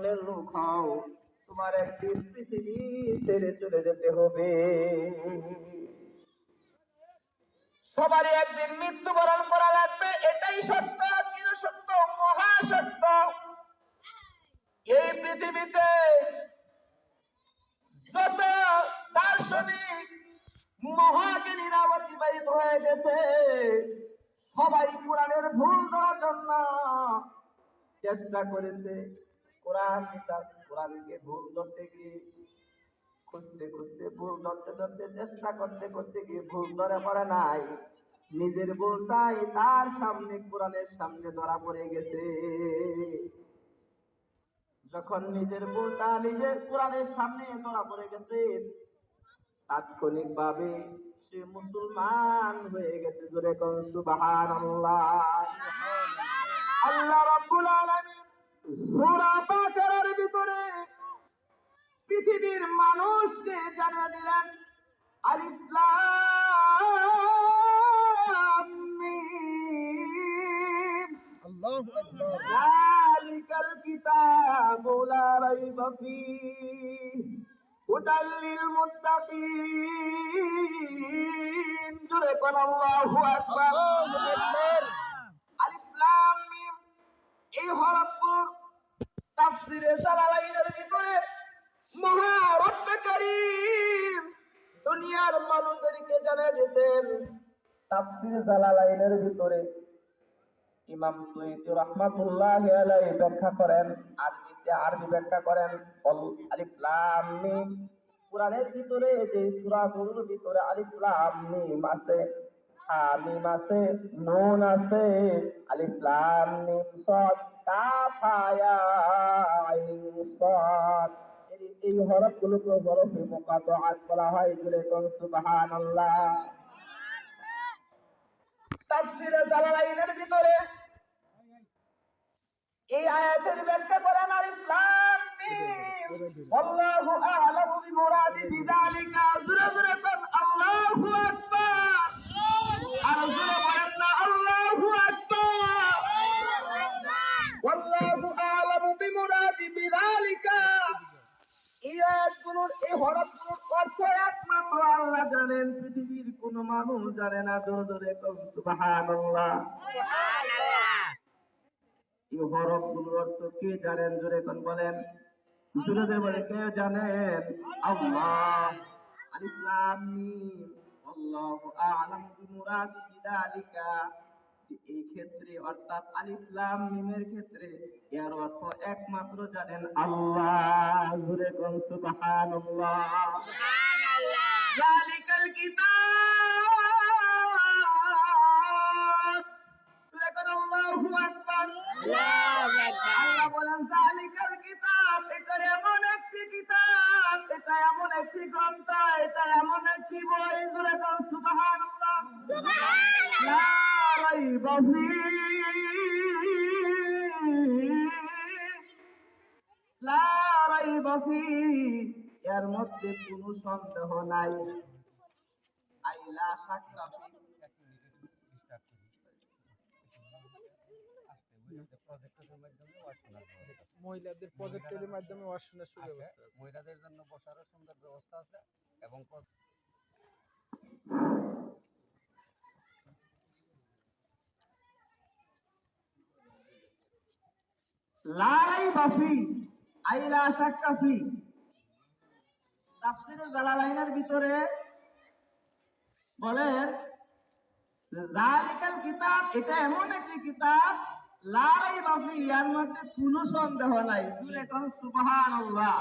ধরনের লোক হও, তোমার একদিন পৃথিবী ছেড়ে চলে যেতে হবে। সবারই একদিন মৃত্যুবরণ করা লাগবে, এটাই সত্য, চিরসত্য, মহাসত্য। এই পৃথিবীতে যত দার্শনিক মহাজ্ঞানীরা অতিবাহিত হয়ে গেছে, সবাই কোরআনের ভুল ধরার জন্য চেষ্টা করেছে। কোরআনকে ভুল ধরতে গিয়ে খুঁজতে খুঁজতে, ভুল ধরতে ধরতে, চেষ্টা করতে করতে গিয়ে ভুল ধরে পড়ে নাই, নিজের ভুলটাই তার সামনে, কোরআনের সামনে ধরা পড়ে গেছে। যখন নিজের ভুলটা নিজের কোরআনের সামনে ধরা পড়ে গেছে, তাৎক্ষণিক ভাবে সে মুসলমান হয়ে গেছে। জোরে কোন সুবহানাল্লাহ। আল্লাহ রাব্বুল আলামিন সূরা বাকারার ভিতরে পৃথিবীর মানুষকে জানিয়ে দিলেন, আলিফ লাম মিম, আল্লাহু আকবার, যালিকাল কিতাবু লা রাইবা ফীহি হুদাল লিল মুত্তাকিন। জোরে কোন আল্লাহু আকবার। আলিফ লাম মিম, এই হরফগুলোর তাফসীরে জালালাইনের ভিতরে মহা রব্বে কারীম দুনিয়ার মানুষদেরকে জানিয়ে দিতেন। তাফসীর জালালাইনের ভিতরে ইমাম সুয়ুতী রাহমাতুল্লাহি আলাইহি ব্যাখ্যা করেন, আরবি ব্যাখ্যা করেন, আলিফ লাম মিম। কোরআনের ভিতরে যে সূরাগুলোর ভিতরে আলিফ লাম মিম আছে, হামিম আছে, নুন আছে, আলিফ লাম মিম সাদ, কাফ হা আইন সাদ, এই হরফগুলোকে হরফে মুকাত্তাআত বলা হয়। জোরে কোন সুবহানাল্লাহ। তাফসীরে জালালাইনের ভিতরে এই আয়াতের ব্যাখ্যা করেন, আলিফ লাম মিম আল্লাহু আ'লামু বিমুরাদি বিযালিকা। জোরে জোরে কোন আল্লাহু আকবার। আর জোরে বলেন না আল্লাহু আকবার। আল্লাহু আ'লামু বিমুরাদি বিযালিকা। এই আয়াতগুলোর, এই হরফগুলোর অর্থ একমাত্র আল্লাহ জানেন, পৃথিবীর কোন মানুষ জানে না। জোরে জোরে কোন সুবহানাল্লাহ। এই হরফগুলোর অর্থ কে জানেন? জোরে কোন বলেন, জোরে জোরে বলেন, কে জানেন? আল্লাহ। আলিফ লাম মিম আল্লাহু আ'লামু বিমুরাদি বিযালিকা, এই ক্ষেত্রে অর্থাৎ আলিফ লাম মিমের ক্ষেত্রে এর অর্থ একমাত্র জানেন আল্লাহ। জোরে কোন সুবহানাল্লাহ। সুবহানাল্লাহ। যালিকাল কিতাব, জোরে কোন আল্লাহু আকবার। আল্লাহু আকবার। আল্লাহ বলেন যালিকাল কিতাব, এটা এমন একটি কিতাব, এটা এমন একটি গ্রন্থ, এটা এমন একটি বই। জোরে কোন সুবহানাল্লাহ। সুবহানাল্লাহ। লা রাইবা লা রাইবা এর মধ্যে কোনো সন্দেহ নাই। আইলা শাক্কা ফি, মহিলাদের প্রজেক্টের মাধ্যমে ওয়াজ শোনার সুব্যবস্থা আছে, মহিলাদের জন্য বসারও সুন্দর ব্যবস্থা আছে এবং লা রাইবা ফি আইলা শাক্কা ফি। তাফসীরে জালালাইনের ভিতরে বলেন যালিকাল কিতাব, এটা এমন একটি কিতাব, লা রাইবা ফি, এর মধ্যে কোনো সন্দেহ নাই। জোরে কোন সুবহানাল্লাহ।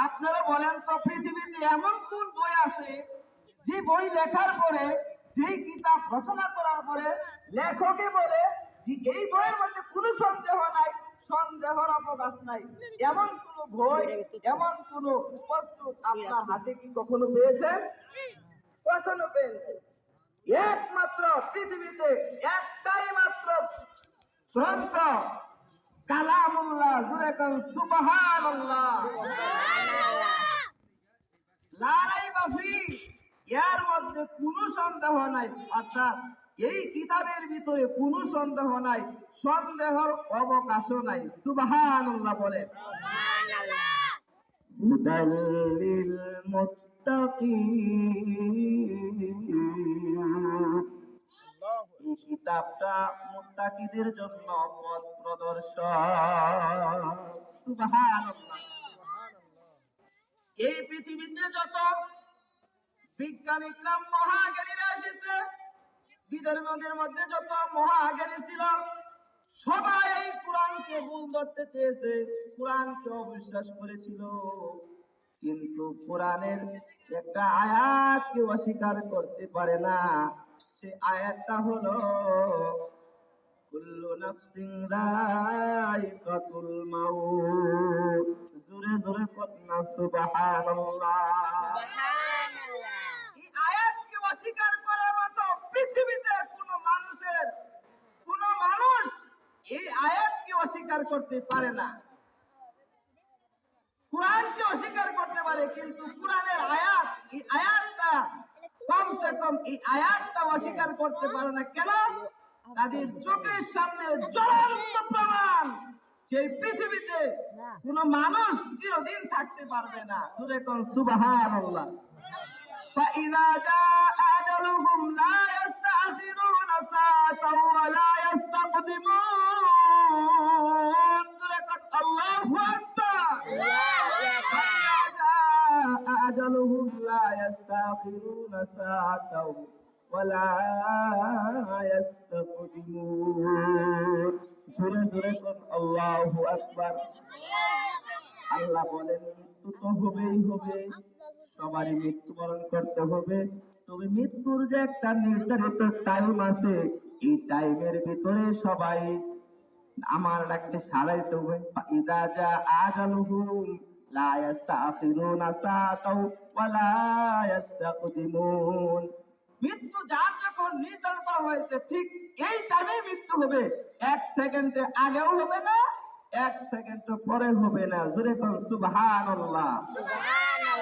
আপনারা বলেন তো, পৃথিবীতে এমন কোন বই আছে যে বই লেখার পরে, যে কিতাব রচনা করার পরে লেখকে বলে যে এই বইয়ের মধ্যে কোনো সন্দেহ নাই, সন্দেহর অবকাশ নাই, এমন কোন বই, এমন কোন প্রস্তুত আপনার হাতে কি কখনো পেয়েছেন? কখনো পেয়েছেন? একমাত্র পৃথিবীতে একটাই মাত্র গ্রন্থ, কালামুল্লাহ। জোরে কোন সুবহানাল্লাহ। লা রাইবা ফি, এর মধ্যে কোনো সন্দেহ নাই। অর্থাৎ এই কিতাবের ভিতরে কোনো সন্দেহ নাই, সন্দেহের অবকাশও নাই। সুবহানাল্লাহ বলেন। হুদাল লিল মুত্তাকিন, এই কিতাবটা মুত্তাকিদের জন্য পথ প্রদর্শক। সুবহানাল্লাহ। এই পৃথিবীতে যত বিজ্ঞানীরা মহাজ্ঞানীরা এসেছে, বিধর্মীদের মধ্যে যত মহাজ্ঞানী ছিল, সবাই এই কোরআনকে ভুল ধরতে চেয়েছে, কোরআনকে অবিশ্বাস করেছিল। কিন্তু কোরআনের একটা আয়াত কেউ অস্বীকার করতে পারে না। সে আয়াতটা হলো কুল্লু নাফসিন যায়িকাতুল মাউত। জোরে জোরে কন্যা সুবহানাল্লাহ। এই আয়াতকে অস্বীকার করার মতো পৃথিবীতে কোন মানুষ এই আয়াতকে অস্বীকার করতে পারে না। কোরআনকে অস্বীকার করতে পারে, কিন্তু কোরআনের আয়াত, এই আয়াতটা কমসে কম এই আয়াতটা অস্বীকার করতে পারে না। কেন? তাদের চোখের সামনে জ্বলন্ত প্রমাণ যে পৃথিবীতে কোন মানুষ চিরদিন থাকতে পারবে না। জোরে কোন সুবহানাল্লাহ। فإذا جاء أجلهم لا يستأخرون ساعة ولا يستقدمون. الله أكبر. فإذا جاء أجلهم لا يستأخرون ساعة ولا يستقدمون. سورة سورة الله أكبر. আল্লাহ বলেন মৃত্যু তো হবেই হবে, সবারই মৃত্যুবরণ করতে হবে। তবে মৃত্যুর যে একটা নির্ধারিত টাইম আছে, এই টাইমের ভিতরে সবাই আমার ডাকতে সারাইতে হবে। ইদা যা আজালুহুম লা ইস্তাখিরুনা সাআতাও ওয়া লা ইস্তাকদিমুন। মৃত্যু যার যখন নির্ধারণ করা হয়েছে, ঠিক এই টাইমে মৃত্যু হবে। 1 সেকেন্ডে আগেও হবে না, 1 সেকেন্ড পরে হবে না। জোরে কোন সুবহানাল্লাহ।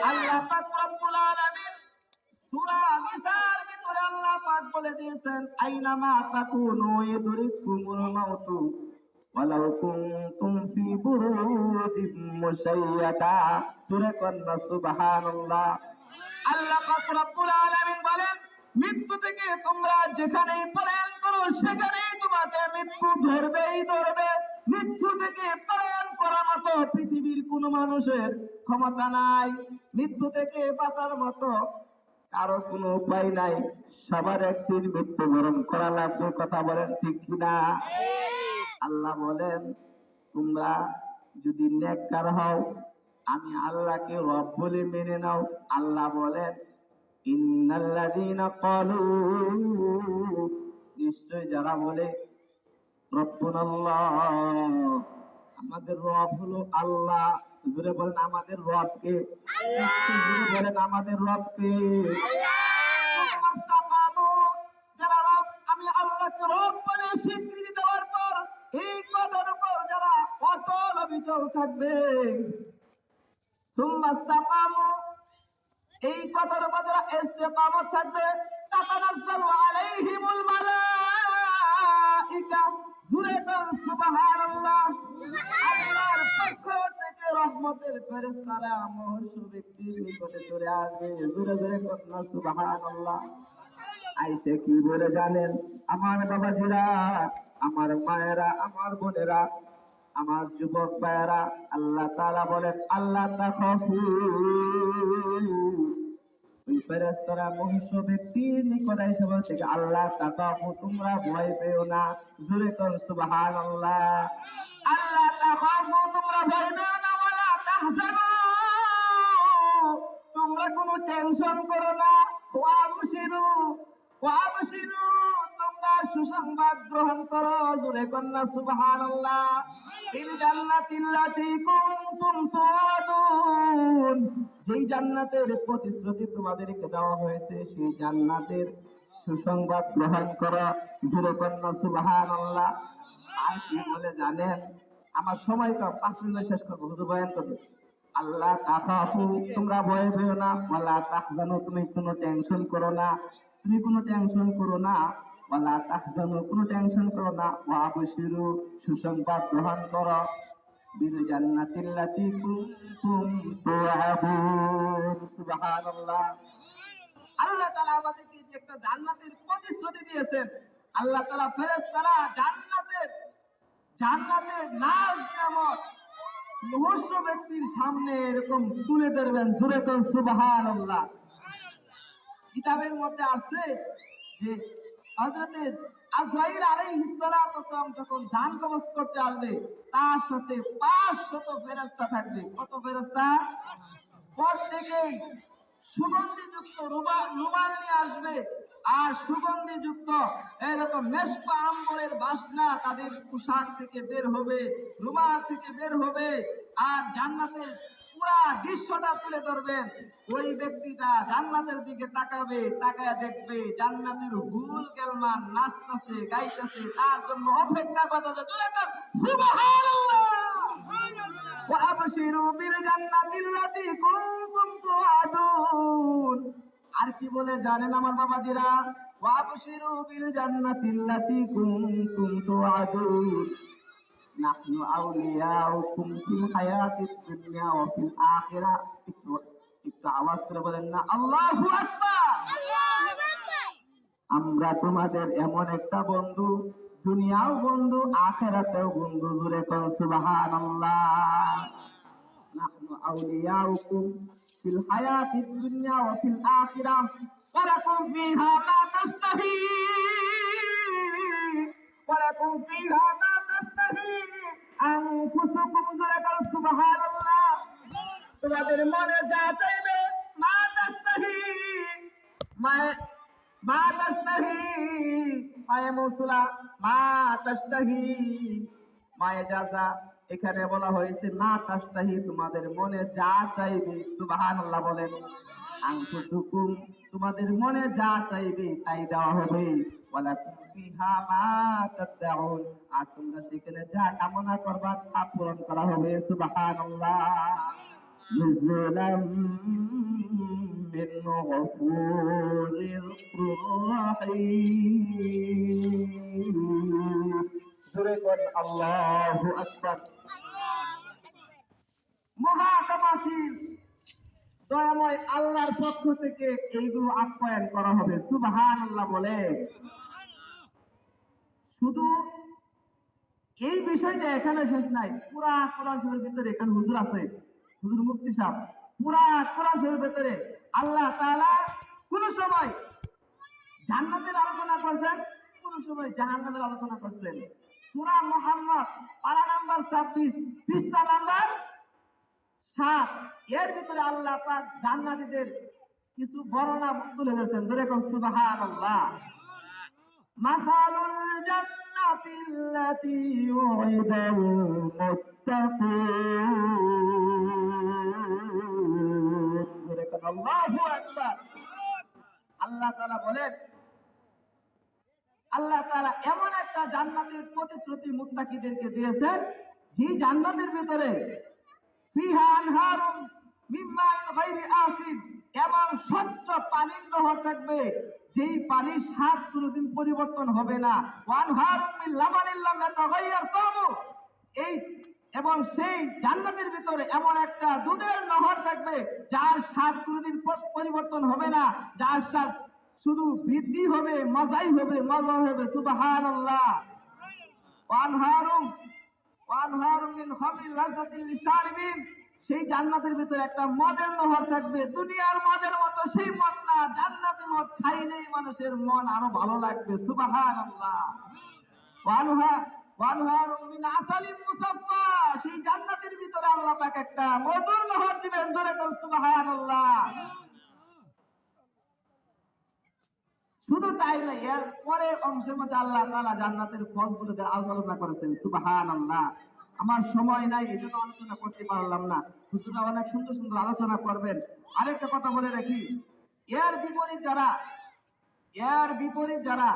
আল্লাহ পাক রব্বুল আলামিন সূরা নিসার ভিতরে আল্লাহ পাক বলে দিয়েছেন, আইনামা তাকুনু ইদরিকুমুল মাউতু ওয়ালাউ কুনতুম ফি বুরুজিম মুশাইয়াদা। সূরা কন্যা সুবহানাল্লাহ। আল্লাহ পাক রব্বুল আলামিন বলেন, মৃত্যু থেকে তোমরা যেখানেই পলায়ন করো, সেখানেই তোমাকে মৃত্যু ধরবেই ধরবে। মৃত্যু থেকে পলায়ন করার মতো পৃথিবীর কোনো মানুষের ক্ষমতা নাই। মৃত্যু থেকে বাঁচার মতো কারো কোনো উপায় নাই। সবার একদিন মৃত্যুবরণ করা লাগবে। কথা বলেন ঠিক কিনা? আল্লাহ বলেন, তোমরা যদি নেককার হও, আমি আল্লাহকে রব বলে মেনে নাও। আল্লাহ বলেন, ইন্নাল্লাযীনা ক্বালু, নিশ্চয় যারা বলে রব্বুনাল্লাহ, আমাদের রব হলো আল্লাহ। জোরে বলেন আমাদের রবকে। জোরে বলেন আমাদের রবকে। যারা রব, আমি আল্লাহকে রব বলে স্বীকৃতি দেওয়ার পর এই কথার উপর যারা অটল অবিচল থাকবে, সুম্মাস্তাকামু, এই কথার উপর যারা ইস্তেকামত থাকবে, তাতানাজ্জালু আলাইহিমুল মালাইকা। জোরে কোন সুবহানাল্লাহ। আল্লাহর পক্ষ থেকে রহমতের ফেরেশতারা মহর্ষি ব্যক্তির নিকটে চলে আসবে। জোরে জোরে কোন সুবহানাল্লাহ। আইসে কি বলে জানেন? আমার বাবাজিরা, আমার মায়েরা, আমার বোনেরা, আমার যুবক ভাইয়েরা, আল্লাহ তাআলা বলেন, আল্লাহ তাখাফু, ওই ফেরেশতারা মনুষ্য ব্যক্তির নিকট এসে বলছে, আল্লাহ তাখাফু, তোমরা ভয় পেও না। জোরে কোন সুবহানাল্লাহ। আল্লাহ তাখাফু, তোমরা ভয় পেও না। ওয়ালা তাহজানু, তোমরা কোনো টেনশন করো না। ওয়াবশিরু, ওয়াবশিরু, তোমরা সুসংবাদ গ্রহণ করো। জোরে কন্যা সুবহানাল্লাহ। বিল জান্নাতিল্লাতী কুনতুম তুআদুন, যেই জান্নাতের প্রতিশ্রুতি তোমাদেরকে দেওয়া হয়েছে, সেই জান্নাতের সুসংবাদ গ্রহণ করো। জোরে কন্যা সুবহানাল্লাহ। আর কি বলে জানেন? আমার সময় কম, 5 মিনিট শেষ করবো, হুজুর বয়ান করবে। আল্লাহ তাখাফু, তোমরা ভয় পেও না। ওয়ালা তাহজানু, তুমি কোনো টেনশন করো না। তুমি কোনো টেনশন করো না। ওয়ালা তাহজানু, কোনো টেনশন করো না, ওয়া আবশিরু, সুসংবাদ গ্রহণ করো, বিল জান্নাতিল্লাতী কুনতুম তুআদুন। সুবহানাল্লাহ। আল্লাহ তাআলা আমাদেরকে যে একটা জান্নাতের প্রতিশ্রুতি দিয়েছেন, আল্লাহ তাআলা ফেরেশতারা জান্নাতের নাজ যেমন মুহূর্ত ব্যক্তির সামনে এরকম তুলে ধরবেন, জোরে তো সুবহানাল্লাহ। কিতাবের মধ্যে আছে যে হযরতে আজরাইল আলাইহিস সালাতু ওয়াস সালাম যখন জান কবজ করতে আসবে, তার সাথে 500 ফেরেশতা থাকবে। কত ফেরেশতা? প্রত্যেকেই সুগন্ধিযুক্ত রুমাল নিয়ে আসবে, আর সুগন্ধিযুক্ত এরকম মেশক আম্বরের বাসনা তাদের পোশাক থেকে বের হবে, রুমাল থেকে বের হবে, আর জান্নাতের পুরা দৃশ্যটা তুলে ধরবেন। ওই ব্যক্তিটা জান্নাতের দিকে তাকাবে, তাকায় দেখবে জান্নাতের হুল গেলমান নাচতেছে, গাইতেছে, তার জন্য অপেক্ষা করতেছে। জোরে কর সুবহানাল্লাহ। ওয়া আবশিরু বিল জান্নাতিল্লাতী কুনতুম তুআদুন। আর কি বলে জানেন আমার বাবাজিরা? ওয়া আবশিরু বিল জান্নাতিল্লাতী কুনতুম তুআদুন, নাহনু আউলিয়াউকুম ফিল হায়াতিদ দুনিয়া ওয়া ফিল আখিরাহ। একটু আওয়াজ করে বলেন না আল্লাহু আকবার। আমরা তোমাদের এমন একটা বন্ধু, দুনিয়াও বন্ধু, আখিরাতেও বন্ধু। জোরে কোন সুবহানাল্লাহ। নাহনু আউলিয়াউকুম ফিল হায়াতিদ দুনিয়া ওয়া ফিল আখিরাহ ওয়া লাকুম ফিহা মা তাশতাহি ওয়া লাকুম ফিহা মা তাশতাহি আনফুসুকুম। জোরে কোন সুবহানাল্লাহ। তোমাদের মনে যা চাইবে, মা তাশতাহি, মা তাশতাহি, মায়ে মৌসুলা, মা তাশতাহি, মায়ে জাযা। এখানে বলা হয়েছে মা তাশতাহি, তোমাদের মনে যা চাইবে। সুবহানাল্লাহ বলেন। আনফুসুকুম, তোমাদের মনে যা চাইবে তাই দেওয়া হবে। ওয়ালাকুম ফিহা মা তাদউন, আর তোমরা সেখানে যা কামনা করবা তা পূরণ করা হবে। সুবহানাল্লাহ। নুজুলাম মিন গফুরির রহিম। জোরে কোন আল্লাহু আকবার। মহাতাবাসীর দয়াময় আল্লাহর পক্ষ থেকে এইগুলো আপ্যায়ন করা হবে। সুবহানাল্লাহ বলে। শুধু এই বিষয়টা এখানে শেষ নাই, পুরা কোরআন শরীফের ভিতরে এখানে হুজুর আছে, হুজুর মুফতি সাহেব, পুরা কোরআন শরীফের ভিতরে আল্লাহ তাআলা কোন সময় জান্নাতের আলোচনা করছেন, কোন সময় জাহান্নামের আলোচনা করছেন। সূরা মুহাম্মদ পারা নাম্বার 26, পৃষ্ঠা নাম্বার 7, এর ভিতরে আল্লাহ পাক জান্নাতীদের কিছু বর্ণনা তুলে ধরেছেন। জোরে কোন সুবহানাল্লাহ। মাসালুল জান্নাতিল্লাতী উইদাল মুত্তাকুন। জোরে কোন আল্লাহু আকবার। আল্লাহ তাআলা বলেন, আল্লাহ তাআলা এমন একটা জান্নাতের প্রতিশ্রুতি মুত্তাকিদেরকে দিয়েছেন, যে জান্নাতের ভিতরে ফিহা আনহারুম মিন মাইন গায়রি আসিন, এবং স্বচ্ছ পানির নহর থাকবে, যেই পানির স্বাদ কোনোদিন পরিবর্তন হবে না। ওয়ানহারুম মিন লাবানিন লাম ইয়াতাগায়্যার তা'মু, এই এবং সেই জান্নাতের ভিতরে এমন একটা দুধের নহর থাকবে, যার স্বাদ কোনোদিন পরিবর্তন হবে না, যার স্বাদ শুধু বৃদ্ধি হবে, মজাই হবে, মজা হবে। সুবহানাল্লাহ। ওয়ানহারুম মিন খামরিন লাযযাতিন লিশারিবিন, সেই জান্নাতের ভিতরে একটা মদের নহর থাকবে, দুনিয়ার মদের মতো সেই মদ না, জান্নাতের মদ খাইলেই মানুষের মন আরো ভালো লাগবে। সুবহানাল্লাহ। ওয়ানহারুম মিন আসালিন মুসাফফা, সেই জান্নাতের ভিতরে আল্লাহ পাক একটা মধুর নহর দিবেন। জোরে কোন সুবহানাল্লাহ। শুধু তাই না, এর পরের অংশের মধ্যে আল্লাহ তাআলা জান্নাতের ফলগুলোকে আলোচনা করেছেন। সুবহানাল্লাহ। আমার সময় নাই, এই জন্য আলোচনা করতে পারলাম না। হুজুরা অনেক সুন্দর সুন্দর আলোচনা করবেন। আরেকটা কথা বলে রাখি, এর বিপরীত যারা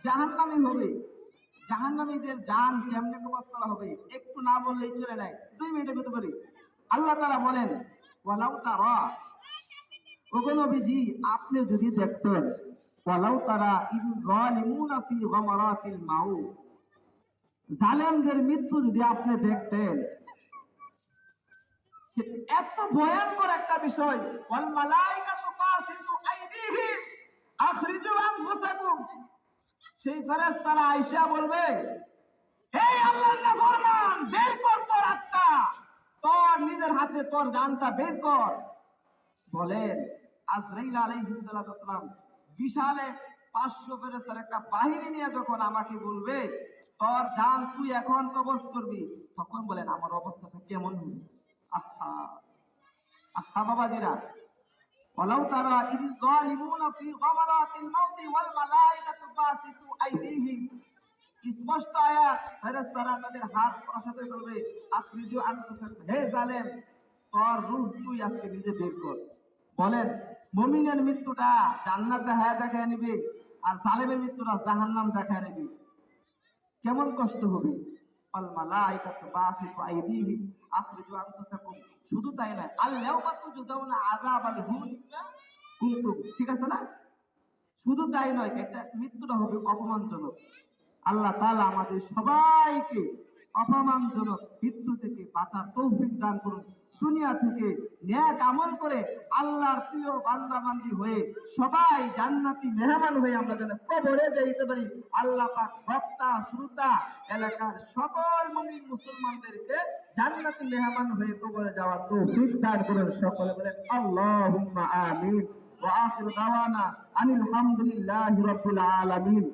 জাহান্নামী হবে, জাহান্নামীদের জান কেমনে কবজ করা হবে একটু না বললেই চলে নাই, 2 মিনিটের ভিতরে বলি। আল্লাহ তাআলা বলেন, ওয়ালাউ তারা, ওগো নবীজি আপনি যদি দেখতেন, ওয়ালাউ তারা ইয যালিমুনা ফি গামারাতিল মাউত, জালেমদের মৃত্যু যদি আপনি দেখতেন, এত ভয়ঙ্কর একটা বিষয়। ওয়াল মালাইকাতু বাসিতু আইদিহিম আখরিজু আনফুসাকুম, সেই ফেরেশতারা আয়েশা বলবে, এই আল্লাহর নাফরমান, বের কর তোর আত্মা, তোর নিজের হাতে তোর জানটা বের কর। বলেন আজরাইল আলাইহিস সালাতু ওয়াসসালাম বিশাল 500 ফেরেশতার একটা বাহিনী নিয়ে যখন আমাকে বলবে তোর জান তুই এখন কবজ করবি, তখন বলেন আমার অবস্থাটা কেমন হবে? আহা আহা বাবাজিরা, ওয়ালাউ তারা ইয যালিমুনা ফি গামারাতিল মাউতি ওয়াল মালাইকাতু বাসিতু আইদিহিম, স্পষ্ট আয়াত, ফেরেশতারা তাদের হাত প্রসারিত করবে, আখরিজু আনফুসাকুম, হে জালেম তোর রূহ তুই আজকে নিজে বের কর। বলেন মুমিনের মৃত্যুটা জান্নাত দেখায় নিবে, আর জালেমের মৃত্যুটা জাহান্নাম দেখায় নিবে, কেমন কষ্ট হবে? আল মালাইকাতু বাসিতু আইদিহিম আখরিজু আনফুসাকুম, শুধু তাই নয়, আল ইয়াউমা তুজজাউনা আযাবাল হুন বিমা কুনতুম, ঠিক আছে না? শুধু তাই নয়, এটা মৃত্যুটা হবে অপমানজনক। আল্লাহ তাআলা আমাদের সবাইকে অপমানজনক মৃত্যু থেকে বাঁচার তৌফিক দান করুন। দুনিয়া থেকে নেক আমল করে আল্লাহর প্রিয় বান্দা বান্দি হয়ে সবাই জান্নাতি মেহমান হয়ে আমরা যেন কবরে যেতে পারি। আল্লাহ পাক বক্তা শ্রোতা এলাকার সকল মুমিন মুসলমানদেরকে জান্নাতি মেহমান হয়ে কবরে যাওয়ার তৌফিক দান করুন। সকলে বলেন আল্লাহুম্মা আমিন। ওয়া আখিরু দাওয়ানা আনিল হামদুলিল্লাহি রাব্বিল আলামিন।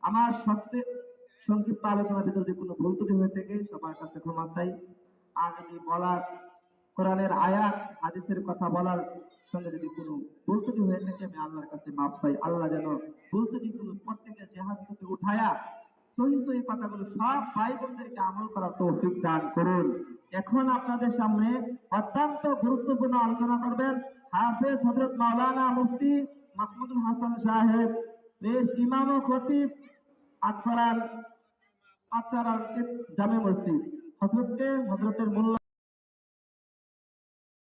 আমার সংক্ষিপ্ত আলোচনার ভিতরে যদি কোনো ভুল ত্রুটি হয়ে থাকে সবার কাছে ক্ষমা চাই। আর যদি বলার কোরআনের আয়াত হাদিসের কথা বলার সঙ্গে যদি কোনো ভুল ত্রুটি হয়ে থাকে আমি আল্লাহর কাছে মাফ চাই। আল্লাহ যেন ভুল ত্রুটিগুলো প্রত্যেকের জেহাদ থেকে উঠায়া সহি কথাগুলো সব ভাই বোনদেরকে আমল করার তৌফিক দান করুন। এখন আপনাদের সামনে অত্যন্ত গুরুত্বপূর্ণ আলোচনা করবেন হাফেজ হযরত মাওলানা মুফতি মাহমুদুল হাসান সাহেব, দেশ ইমাম ও খতিব আচ্ছারান জামে মসজিদ। হযরতের মূল্য